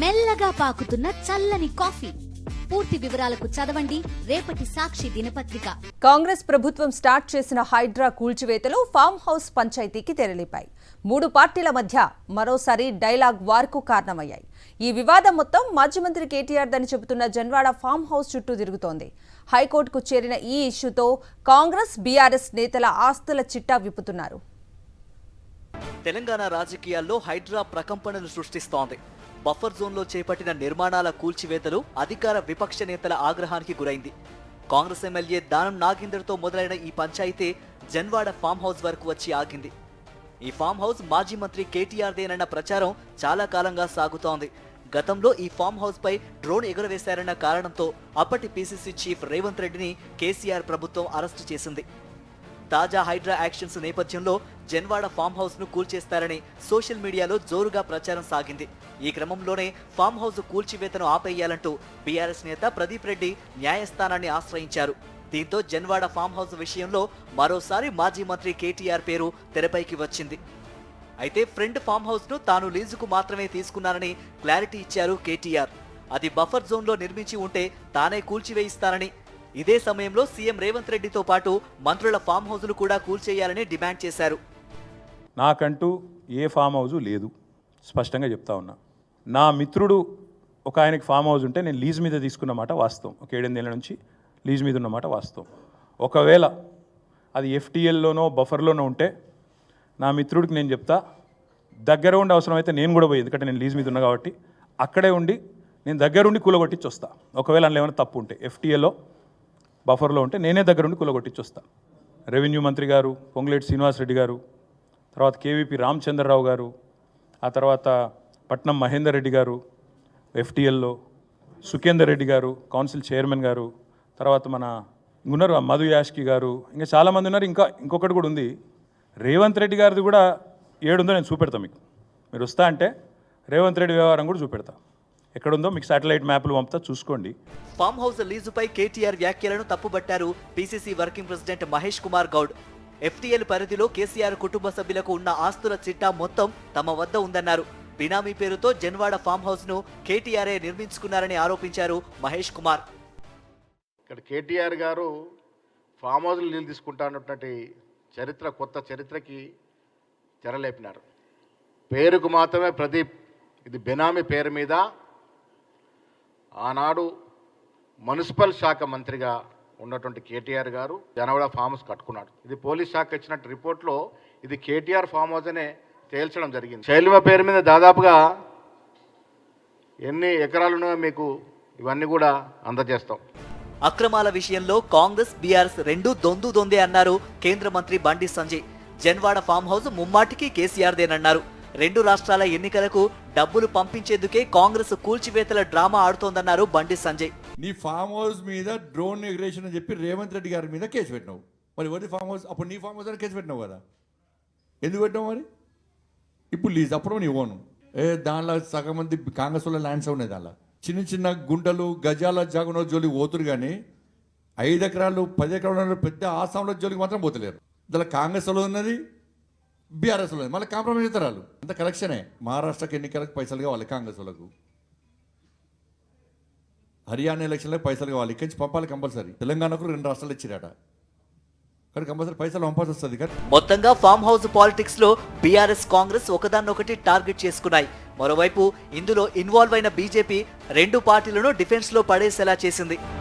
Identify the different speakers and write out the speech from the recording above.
Speaker 1: మెల్లగా పాకుతున్న చల్లని కాఫీ. పూర్తి వివరాలకు చదవండి రేపటి సాక్షి దినపత్రిక.
Speaker 2: కాంగ్రెస్ ప్రభుత్వం స్టార్ట్ చేసిన హైడ్రా కూల్చివేతలో ఫామ్ హౌస్ పంచాయతీకి తెరలిపాయి. 3 పార్టీల మధ్య మరోసారి డైలాగ్ వార్కు కారణమయ్యాయి. ఈ వివాదం మొత్తం మాజీ మంత్రి కేటీఆర్ దని చెబుతున్న జన్వాడ ఫామ్ హౌస్ చుట్టూ తిరుగుతోంది. హైకోర్టుకు చేరిన ఈ ఇష్యూతో కాంగ్రెస్ బీఆర్ఎస్ నేతల ఆస్తుల చిట్టా విప్పుతున్నారు.
Speaker 3: తెలంగాణ రాజకీయాల్లో హైడ్రా ప్రకంపనలు సృష్టిస్తోంది. బఫర్ జోన్లో చేపట్టిన నిర్మాణాల కూల్చివేతలు అధికార విపక్ష నేతల ఆగ్రహానికి గురైంది. కాంగ్రెస్ ఎమ్మెల్యే దానం నాగేందర్తో మొదలైన ఈ పంచాయితీ జన్వాడ ఫామ్ హౌస్ వరకు వచ్చి ఆగింది. ఈ ఫామ్ హౌస్ మాజీ మంత్రి కేటీఆర్దేనన్న ప్రచారం చాలా కాలంగా సాగుతోంది. గతంలో ఈ ఫామ్ హౌస్ పై డ్రోన్ ఎగురవేశారన్న కారణంతో అప్పటి పీసీసీ చీఫ్ రేవంత్ రెడ్డిని కేసీఆర్ ప్రభుత్వం అరెస్టు చేసింది. తాజా హైడ్రా యాక్షన్స్ నేపథ్యంలో జన్వాడ ఫామ్ హౌస్ ను కూల్చేస్తారని సోషల్ మీడియాలో జోరుగా ప్రచారం సాగింది. ఈ క్రమంలోనే ఫామ్ హౌస్ కూల్చివేతను ఆపేయాలంటూ బీఆర్ఎస్ నేత ప్రదీప్ రెడ్డి న్యాయస్థానాన్ని ఆశ్రయించారు. దీంతో జన్వాడ ఫామ్ హౌస్ విషయంలో మరోసారి మాజీ మంత్రి కేటీఆర్ పేరు తెరపైకి వచ్చింది. అయితే ఫ్రెండ్ ఫామ్ హౌస్ ను తాను లీజుకు మాత్రమే తీసుకున్నానని క్లారిటీ ఇచ్చారు కేటీఆర్. అది బఫర్ జోన్లో నిర్మించి ఉంటే తానే కూల్చివేయిస్తానని, ఇదే సమయంలో సీఎం రేవంత్ రెడ్డితో పాటు మంత్రుల ఫామ్ హౌస్లు కూడా కూల్చేయాలని డిమాండ్ చేశారు.
Speaker 4: నాకంటూ ఏ ఫామ్ హౌజు లేదు, స్పష్టంగా చెప్తా ఉన్నా. నా మిత్రుడు ఒక ఆయనకి ఫామ్ హౌస్ ఉంటే నేను లీజ్ మీద తీసుకున్నమాట వాస్తవం. ఒక 7-8 ఏళ్ళ నుంచి లీజ్ మీద ఉన్నమాట వాస్తవం. ఒకవేళ అది ఎఫ్టీఎల్లోనో బఫర్లోనో ఉంటే నా మిత్రుడికి నేను చెప్తా, దగ్గర ఉండి అవసరమైతే నేను కూడా పోయి, ఎందుకంటే నేను లీజ్ మీద ఉన్నా కాబట్టి అక్కడే ఉండి నేను దగ్గరుండి కూలగొట్టించి వస్తా. ఒకవేళ అందులో ఏమైనా తప్పు ఉంటే ఎఫ్టీఎల్లో బఫర్లో ఉంటే నేనే దగ్గరుండి కూలగొట్టించి వస్తా. రెవెన్యూ మంత్రి గారు పొంగులేటి శ్రీనివాసరెడ్డి గారు, తర్వాత కేవీపీ రామచంద్రరావు గారు, ఆ తర్వాత పట్నం మహేందర్ రెడ్డి గారు ఎఫ్టీఎల్లో, సుఖేందర్ రెడ్డి గారు కౌన్సిల్ చైర్మన్ గారు, తర్వాత మన ఉన్నారు మధు యాష్కి గారు, ఇంకా చాలామంది ఉన్నారు. ఇంకొకటి కూడా ఉంది, రేవంత్ రెడ్డి గారిది కూడా ఏడుందో నేను చూపెడతా మీకు. మీరు వస్తా అంటే రేవంత్ రెడ్డి వ్యవహారం కూడా చూపెడతా. ఎక్కడుందో మీకు శాటిలైట్ మ్యాప్లు పంపుతా, చూసుకోండి.
Speaker 3: ఫామ్ హౌస్ లీజుపై కేటీఆర్ వ్యాఖ్యలను తప్పుబట్టారు PCC working president Mahesh Kumar Goud. FTL పరిధిలో కేసీఆర్ కుటుంబ సభ్యులకు ఉన్న ఆస్తుల చిట్టా మొత్తం తమ వద్ద ఉందన్నారు. బినామీ పేరుతో జన్వాడ ఫామ్ హౌస్ ను కేటీఆర్ఏ నిర్మించుకున్నారని ఆరోపించారు మహేష్ కుమార్.
Speaker 5: ఇక్కడ కేటీఆర్ గారు ఫామ్ హౌస్లు నీళ్ళు తీసుకుంటా అన్నటువంటి చరిత్ర, కొత్త చరిత్రకి తెరలేపినారు. పేరుకు మాత్రమే ప్రదీప్, ఇది బెనామీ పేరు మీద ఆనాడు మున్సిపల్ శాఖ మంత్రిగా ఉన్నటువంటి కేటీఆర్ గారు జనవాడ ఫామ్ హౌస్ కట్టుకున్నాడు. ఇది పోలీస్ శాఖ ఇచ్చినట్టు రిపోర్ట్లో ఇది కేటీఆర్ ఫామ్ హౌస్ అనే తేల్చడం జరిగింది. శైలిమ పేరు మీద దాదాపుగా ఎన్ని ఎకరాలున్నాయో మీకు ఇవన్నీ కూడా అందజేస్తాం.
Speaker 3: అక్రమాల విషయంలో కాంగ్రెస్ బీఆర్ఎస్ రెండూ దొందే అన్నారు కేంద్ర మంత్రి బండి సంజయ్. జన్వాడ ఫామ్ హౌస్ ముమ్మాటికి కేసీఆర్దేనన్నారు. 2 రాష్ట్రాల ఎన్నికలకు డబ్బులు పంపించేందుకే కాంగ్రెస్ కూల్చివేతల డ్రామా ఆడుతోందన్నారు బండి సంజయ్.
Speaker 6: నీ ఫామ్ హౌస్ మీద డ్రోన్ ఎగ్రేషన్ అని చెప్పి రేవంత్ రెడ్డి గారి మీద కేసు పెట్టినావు. మరి ఎవరి ఫామ్ హౌస్? అప్పుడు నీ ఫామ్ హౌస్ అని కేసు పెట్టినావు కదా, ఎందుకు పెట్టినావు? మరి ఇప్పుడు లీజ్ అప్పుడు నీ ఓను దానిలో సగం మంది కాంగ్రెస్ వాళ్ళ ల్యాండ్స్ ఉన్నాయి. దానిలో చిన్న చిన్న గుంటలు గజాల జాగున జోలికి పోతురు, కానీ 5 ఎకరాలు 10 ఎకరాలు పెద్ద ఆసాంలో జోలికి మాత్రం పోతలేరు. దానిలో కాంగ్రెస్ వాళ్ళు ఉన్నది, బీఆర్ఎస్ ఉన్నది, మళ్ళీ కాంప్రమైజ్ అవుతారు. అంత కరెక్షనే. మహారాష్ట్రకి ఎన్నికలకు పైసలు కావాలి కాంగ్రెస్ వాళ్ళకు, హర్యానా ఎలక్షన్లకు పైసలు కావాలి, ఇక్కడి నుంచి పంపాలి కంపల్సరీ. తెలంగాణకు 2 రాష్ట్రాలు ఇచ్చిరట, కానీ కంపల్సరీ పైసలు పంపాల్సి వస్తుంది.
Speaker 3: మొత్తంగా ఫామ్ హౌస్ పాలిటిక్స్ లో బీఆర్ఎస్ కాంగ్రెస్ ఒకదాన్నొకటి టార్గెట్ చేసుకున్నాయి. మరోవైపు ఇందులో ఇన్వాల్వ్ అయిన బీజేపీ 2 పార్టీలను డిఫెన్స్ లో పడేసేలా చేసింది.